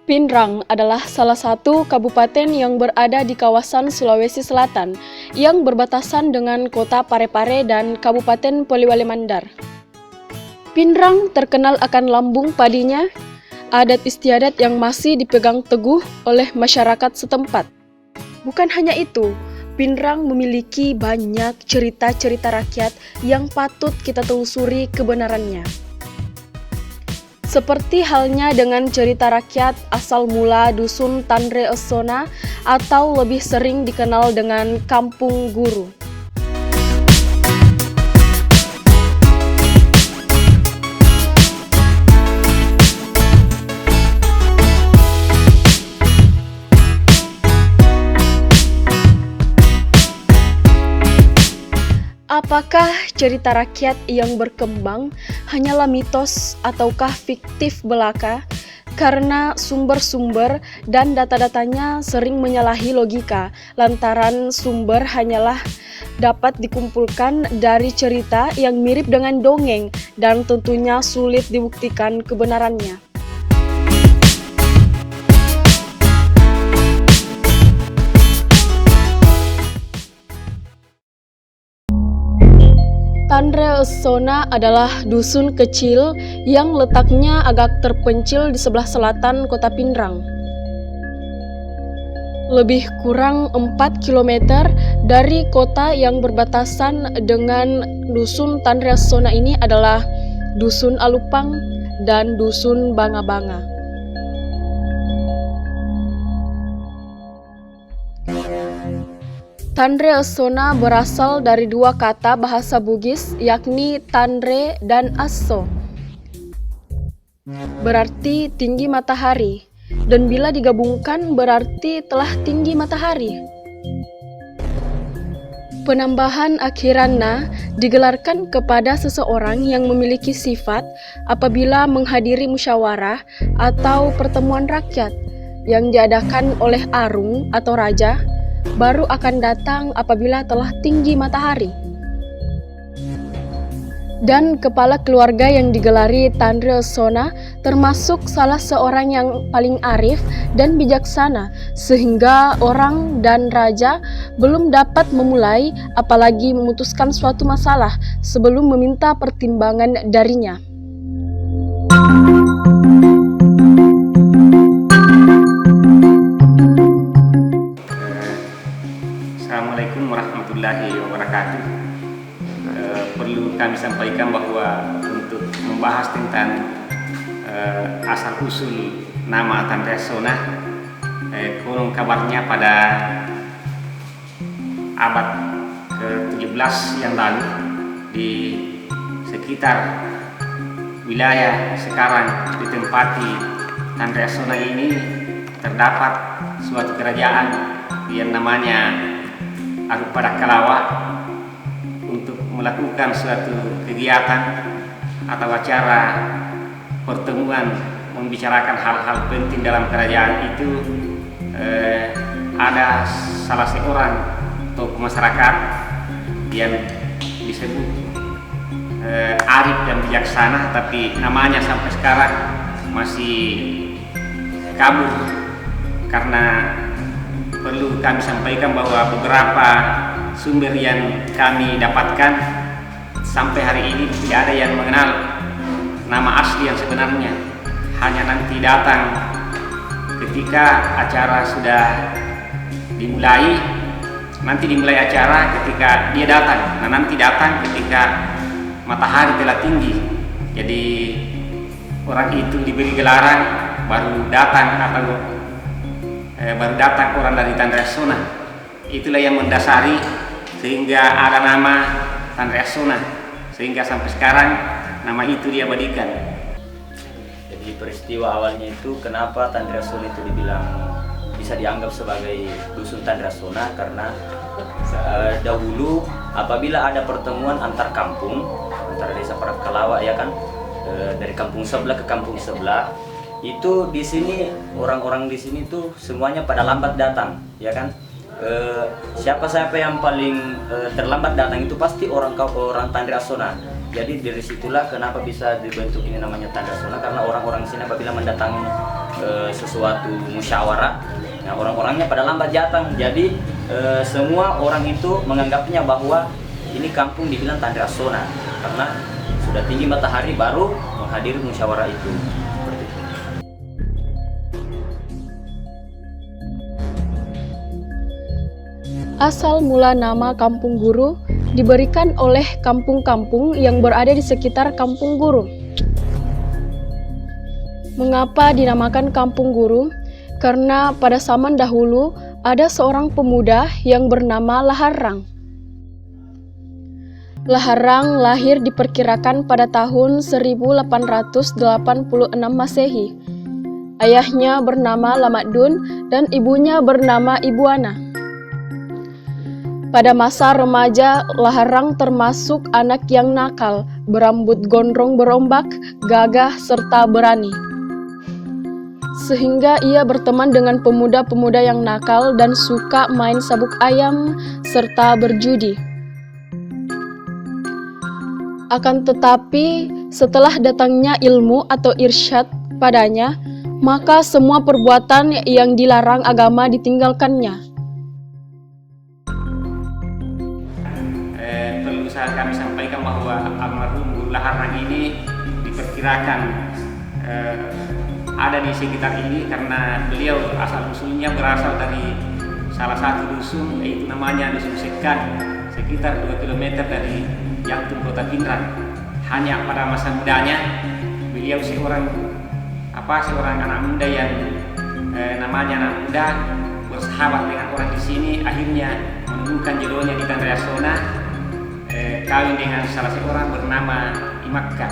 Pinrang adalah salah satu kabupaten yang berada di kawasan Sulawesi Selatan yang berbatasan dengan kota Parepare dan Kabupaten Poliwali Mandar. Pinrang terkenal akan lambung padinya, adat istiadat yang masih dipegang teguh oleh masyarakat setempat. Bukan hanya itu, Pinrang memiliki banyak cerita-cerita rakyat yang patut kita telusuri kebenarannya. Seperti halnya dengan cerita rakyat asal mula Dusun Tanre Essona atau lebih sering dikenal dengan Kampung Guru. Apakah cerita rakyat yang berkembang hanyalah mitos ataukah fiktif belaka? Karena sumber-sumber dan data-datanya sering menyalahi logika, lantaran sumber hanyalah dapat dikumpulkan dari cerita yang mirip dengan dongeng dan tentunya sulit dibuktikan kebenarannya. Tanre Essona adalah dusun kecil yang letaknya agak terpencil di sebelah selatan kota Pinrang. Lebih kurang 4 km dari kota yang berbatasan dengan dusun Tanre Essona ini adalah Dusun Alupang dan Dusun Banga-Banga. Tanre Essona berasal dari dua kata bahasa Bugis, yakni Tanre dan Asso. Berarti tinggi matahari, dan bila digabungkan berarti telah tinggi matahari. Penambahan akhiranna digelarkan kepada seseorang yang memiliki sifat apabila menghadiri musyawarah atau pertemuan rakyat yang diadakan oleh arung atau raja, baru akan datang apabila telah tinggi matahari. Dan kepala keluarga yang digelari Tanre Essona termasuk salah seorang yang paling arif dan bijaksana, sehingga orang dan raja belum dapat memulai apalagi memutuskan suatu masalah sebelum meminta pertimbangan darinya. Assalamualaikum warahmatullahi wabarakatuh. Perlu kami sampaikan bahwa untuk membahas tentang asal-usul nama Tanre Essona, konon kabarnya pada abad ke-17 yang lalu di sekitar wilayah sekarang ditempati Tanre Essona ini terdapat suatu kerajaan yang namanya Arupadakalawa untuk melakukan suatu kegiatan atau acara pertemuan membicarakan hal-hal penting dalam kerajaan itu. Ada salah seorang tokoh masyarakat yang disebut arif dan bijaksana, tapi namanya sampai sekarang masih kabur karena perlu kami sampaikan bahwa beberapa sumber yang kami dapatkan sampai hari ini tidak ada yang mengenal nama asli yang sebenarnya. Hanya nanti datang ketika acara sudah dimulai, nanti dimulai acara ketika dia datang. Nah, nanti datang ketika matahari telah tinggi. Jadi orang itu diberi gelaran baru datang orang dari Tandrasona. Itulah yang mendasari sehingga ada nama Tandrasona, sehingga sampai sekarang nama itu diabadikan. Jadi peristiwa awalnya itu kenapa Tandrasona itu dibilang bisa dianggap sebagai dusun Tandrasona, karena dahulu apabila ada pertemuan antar kampung, antara desa Paratkalawa ya kan, dari kampung sebelah ke kampung sebelah, itu di sini orang-orang di sini tuh semuanya pada lambat datang ya kan. Siapa yang paling terlambat datang itu pasti orang Tandrasona. Jadi dari situlah kenapa bisa dibentuk ini namanya Tandrasona, karena orang-orang di sini apabila mendatangi sesuatu musyawarah, nah orang-orangnya pada lambat datang. Jadi semua orang itu menganggapnya bahwa ini kampung dibilang Tandrasona karena sudah tinggi matahari baru menghadiri musyawarah itu. Seperti itu. Asal mula nama Kampung Guru diberikan oleh kampung-kampung yang berada di sekitar Kampung Guru. Mengapa dinamakan Kampung Guru? Karena pada zaman dahulu ada seorang pemuda yang bernama Laharang. Laharang lahir diperkirakan pada tahun 1886 Masehi. Ayahnya bernama Lamadun dan ibunya bernama Ibu Ana. Pada masa remaja, Laharang termasuk anak yang nakal, berambut gondrong berombak, gagah, serta berani. Sehingga ia berteman dengan pemuda-pemuda yang nakal dan suka main sabuk ayam serta berjudi. Akan tetapi, setelah datangnya ilmu atau irsyad padanya, maka semua perbuatan yang dilarang agama ditinggalkannya. Perlu kami sampaikan bahwa almarhum Guru Laharang ini diperkirakan ada di sekitar ini karena beliau asal-usulnya berasal dari salah satu dusun, yaitu namanya Dusun Sekan, sekitar 2 km dari jantung kota Pindrang. Hanya pada masa mudanya beliau seorang anak muda yang namanya anak muda bersahabat dengan orang di sini, akhirnya menemukan jodohnya di Tandrasona, kawin dengan salah seorang bernama Imakka.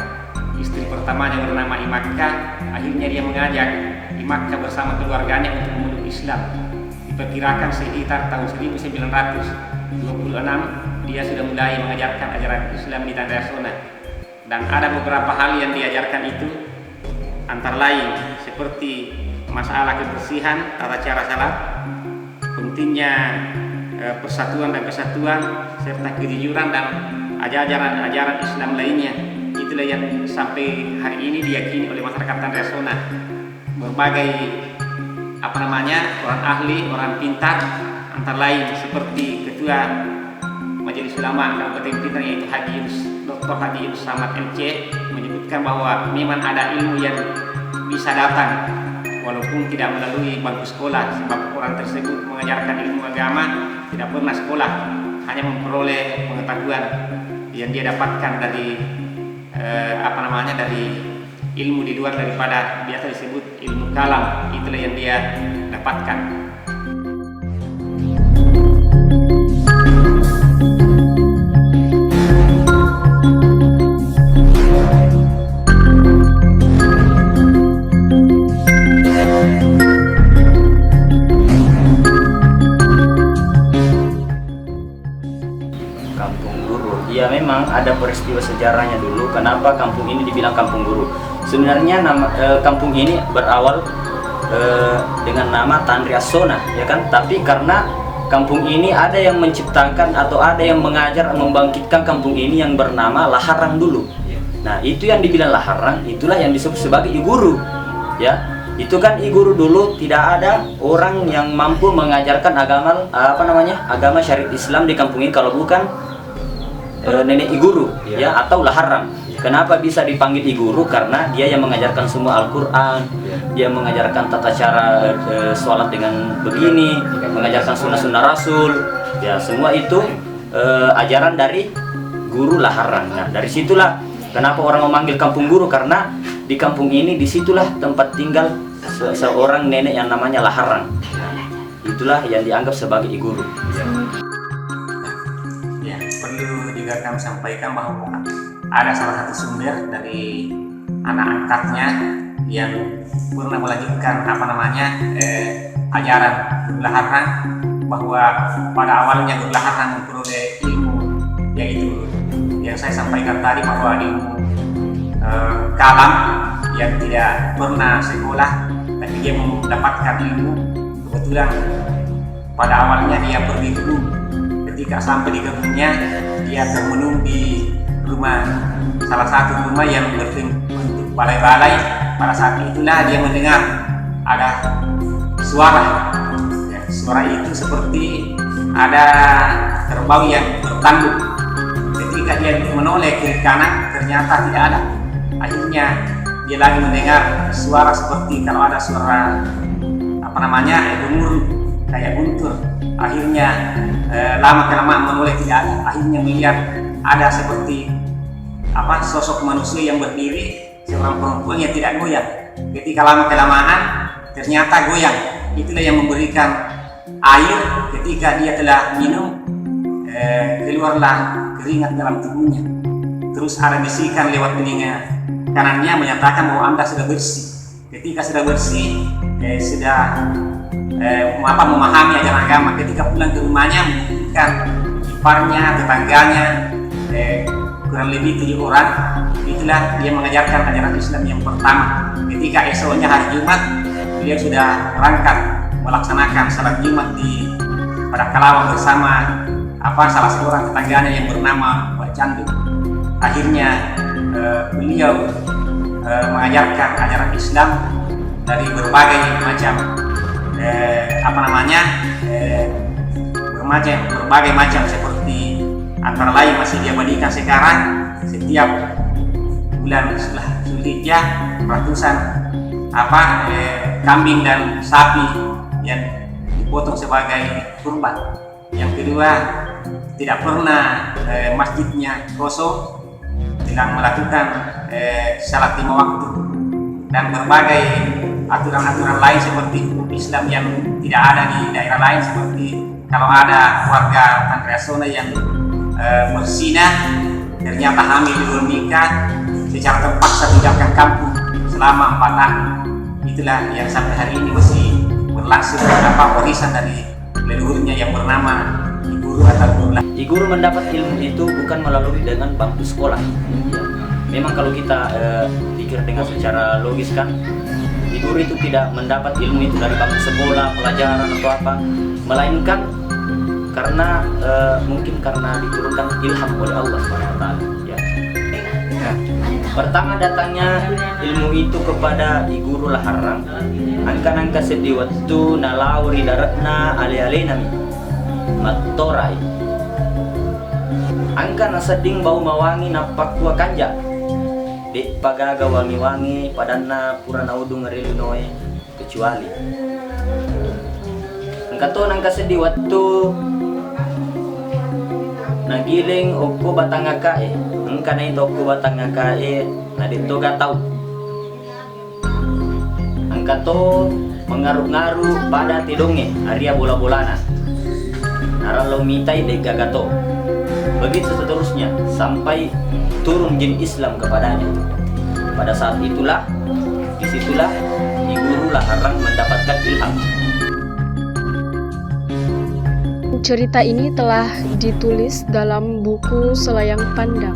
Istri pertamanya bernama Imakka, akhirnya dia mengajak Imakka bersama keluarganya untuk memeluk Islam. Diperkirakan sekitar tahun 1926 dia sudah mulai mengajarkan ajaran Islam di Tandrasona. Dan ada beberapa hal yang diajarkan itu, antara lain seperti masalah kebersihan, tata cara salat, pentingnya persatuan dan kesatuan, serta kejujuran dan ajaran Islam lainnya. Itulah yang sampai hari ini diyakini oleh masyarakat Tandrasona. Berbagai orang ahli, orang pintar, antara lain seperti Ketua Majelis Ulama Kabupaten Pindrang yaitu Dr. Haji Yunus Samad MC menyebutkan bahwa memang ada ilmu yang bisa datang walaupun tidak melalui bangku sekolah, sebab orang tersebut mengajarkan ilmu agama tidak pernah sekolah, hanya memperoleh pengetahuan yang dia dapatkan dari dari ilmu di luar daripada biasa disebut ilmu kalam. Itulah yang dia dapatkan. Ya memang ada peristiwa sejarahnya dulu. Kenapa kampung ini dibilang Kampung Guru? Sebenarnya nama kampung ini berawal dengan nama Tandrasona, ya kan? Tapi karena kampung ini ada yang menciptakan atau ada yang mengajar membangkitkan kampung ini yang bernama Laharang dulu. Nah itu yang dibilang Laharang, itulah yang disebut sebagai I Guru, ya. Itu kan I Guru dulu tidak ada orang yang mampu mengajarkan agama syariat Islam di kampung ini kalau bukan nenek I Guru ya atau Laharang. Kenapa bisa dipanggil I Guru? Karena dia yang mengajarkan semua Al-Quran, dia mengajarkan tata cara sholat dengan begini, mengajarkan sunnah-sunnah Rasul, ya semua itu ajaran dari Guru Laharang. Nah dari situlah kenapa orang memanggil kampung Guru, karena di kampung ini disitulah tempat tinggal seorang nenek yang namanya Laharang. Itulah yang dianggap sebagai I Guru. Ya, perlu juga kami sampaikan bahwa ada salah satu sumber dari anak angkatnya yang pernah melanjutkan ajaran Guru Laharang, bahwa pada awalnya Guru Laharang memperoleh ilmu, yaitu yang saya sampaikan tadi, bahwa ilmu kalam yang tidak pernah sekolah, tapi dia mendapatkan ilmu. Kebetulan pada awalnya dia pergi ke gunung. Ketika sampai di kebunnya, dia termenung di salah satu rumah yang berbentuk balai-balai. Pada saat itulah dia mendengar ada suara. Ya, suara itu seperti ada kerbau yang bertanduk. Ketika dia menoleh kiri kanan, ternyata tidak ada. Akhirnya dia lagi mendengar suara seperti kalau ada suara gemuruh kayak guntur. Akhirnya lama kelamaan menoleh tidak ada. Akhirnya melihat ada seperti sosok manusia yang berdiri, seorang perempuan yang tidak goyang. Ketika lama kelamaan ternyata goyang. Itulah yang memberikan air. Ketika dia telah minum, keluarlah keringat dalam tubuhnya. Terus ada bisikan lewat telinga kanannya menyatakan bahwa Anda sudah bersih. Ketika sudah bersih, sudah memahami ajaran agama. Ketika pulang ke rumahnya, menunjukkan iparnya, tetangganya, kurang lebih 7 orang. Itulah dia mengajarkan ajaran Islam yang pertama. Ketika esoknya hari Jumat, beliau sudah berangkat melaksanakan salat Jumat pada Kalawang bersama salah seorang tetangganya yang bernama Mbak Candu. Akhirnya beliau mengajarkan ajaran Islam dari berbagai macam berbagai macam, seperti antara lain masih diabadikan sekarang setiap bulan Zulhijjah ratusan kambing dan sapi yang dipotong sebagai kurban. Yang kedua, tidak pernah masjidnya kosong, dengan melakukan salat 5 waktu dan berbagai aturan-aturan lain seperti Islam yang tidak ada di daerah lain, seperti kalau ada warga Tandriasona yang berzina ternyata hamil di luar nikah, secara terpaksa tinggalkan kampung selama 4 tahun. Itulah yang sampai hari ini masih berlangsung warisan dari leluhurnya yang bernama I Guru atau Guru Laharang. I Guru mendapat ilmu itu bukan melalui dengan bangku sekolah. Ya. Memang kalau kita pikir dengan secara logis kan, I Guru itu tidak mendapat ilmu itu dari bangku sekolah, pelajaran atau apa, melainkan karena mungkin karena diturunkan ilham oleh Allah SWT. Ya. Pertama datangnya ilmu itu kepada I Guru Laharang, angka-angka sedih waktu nalauri daratna ale-alenami matorai. Angka nasading bau mawangi napak tua kanja. Dek pagaga wangi-wangi padanna pura naudung ngerilunoe kecuali. Angka to nangka sedih waktu nagiling oko batanga kae. Angka na ito oko batanga kae na dito gatau. Angka to mengaruh-ngaruh pada tidonge Arya bola-bolana. Naralo mitai de gagato. Begitu seterusnya sampai turun jin Islam kepadanya. Pada saat itulah, disitulah I Guru Laharang mendapatkan ilham. Cerita ini telah ditulis dalam buku Selayang Pandang.